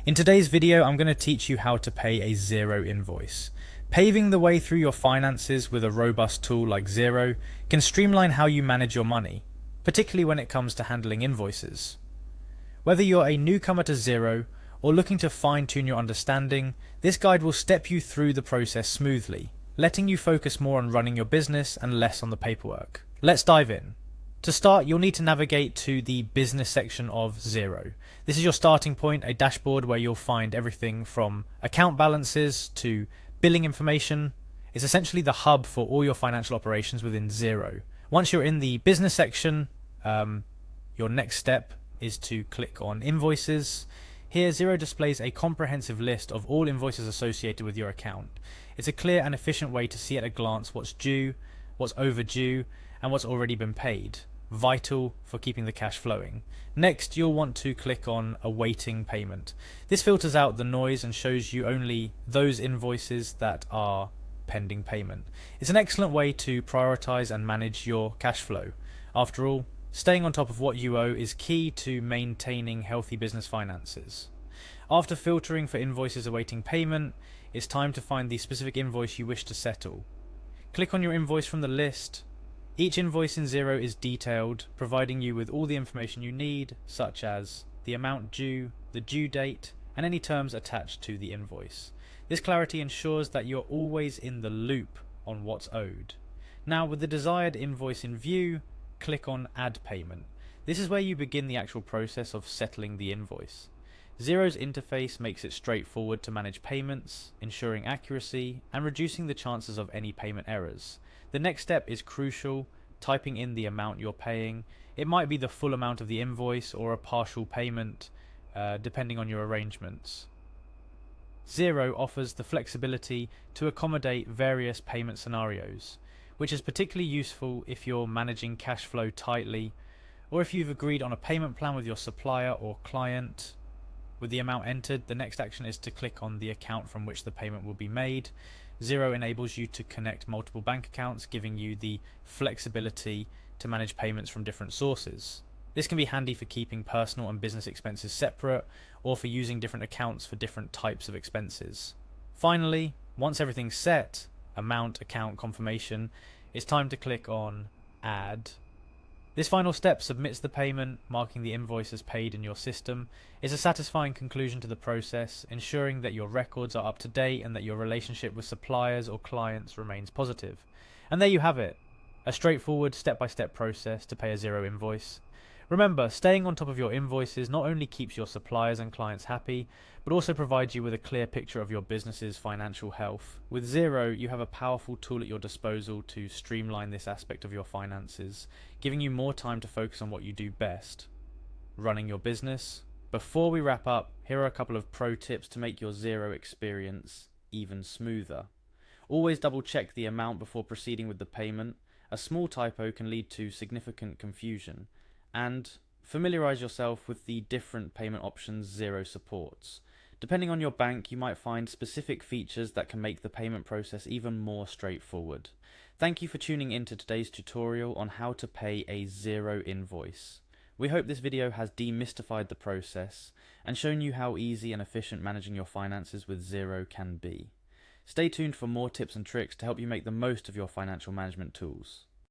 In today's video, I'm going to teach you how to pay a Xero invoice. Paving the way through your finances with a robust tool like Xero can streamline how you manage your money, particularly when it comes to handling invoices. Whether you're a newcomer to Xero or looking to fine-tune your understanding, this guide will step you through the process smoothly, letting you focus more on running your business and less on the paperwork. Let's dive in. To start, you'll need to navigate to the business section of Xero. This is your starting point, a dashboard where you'll find everything from account balances to billing information. It's essentially the hub for all your financial operations within Xero. Once you're in the business section, your next step is to click on Invoices. Here, Xero displays a comprehensive list of all invoices associated with your account. It's a clear and efficient way to see at a glance what's due, what's overdue, and what's already been paid, vital for keeping the cash flowing. Next, you'll want to click on Awaiting Payment. This filters out the noise and shows you only those invoices that are pending payment. It's an excellent way to prioritize and manage your cash flow. After all, staying on top of what you owe is key to maintaining healthy business finances. After filtering for invoices awaiting payment, it's time to find the specific invoice you wish to settle. Click on your invoice from the list. Each invoice in Xero is detailed, providing you with all the information you need, such as the amount due, the due date, and any terms attached to the invoice. This clarity ensures that you're always in the loop on what's owed. Now, with the desired invoice in view, click on Add Payment. This is where you begin the actual process of settling the invoice. Xero's interface makes it straightforward to manage payments, ensuring accuracy and reducing the chances of any payment errors. The next step is crucial, typing in the amount you're paying. It might be the full amount of the invoice or a partial payment, depending on your arrangements. Xero offers the flexibility to accommodate various payment scenarios, which is particularly useful if you're managing cash flow tightly, or if you've agreed on a payment plan with your supplier or client. With the amount entered, the next action is to click on the account from which the payment will be made. Xero enables you to connect multiple bank accounts, giving you the flexibility to manage payments from different sources. This can be handy for keeping personal and business expenses separate, or for using different accounts for different types of expenses. Finally, once everything's set, amount, account, confirmation, it's time to click on Add. This final step submits the payment, marking the invoice as paid in your system. It's a satisfying conclusion to the process, ensuring that your records are up to date and that your relationship with suppliers or clients remains positive. And there you have it, a straightforward step-by-step process to pay a Xero invoice. Remember, staying on top of your invoices not only keeps your suppliers and clients happy, but also provides you with a clear picture of your business's financial health. With Xero, you have a powerful tool at your disposal to streamline this aspect of your finances, giving you more time to focus on what you do best, running your business. Before we wrap up, here are a couple of pro tips to make your Xero experience even smoother. Always double check the amount before proceeding with the payment. A small typo can lead to significant confusion. And familiarize yourself with the different payment options Xero supports. Depending on your bank, you might find specific features that can make the payment process even more straightforward. Thank you for tuning in to today's tutorial on how to pay a Xero invoice. We hope this video has demystified the process and shown you how easy and efficient managing your finances with Xero can be. Stay tuned for more tips and tricks to help you make the most of your financial management tools.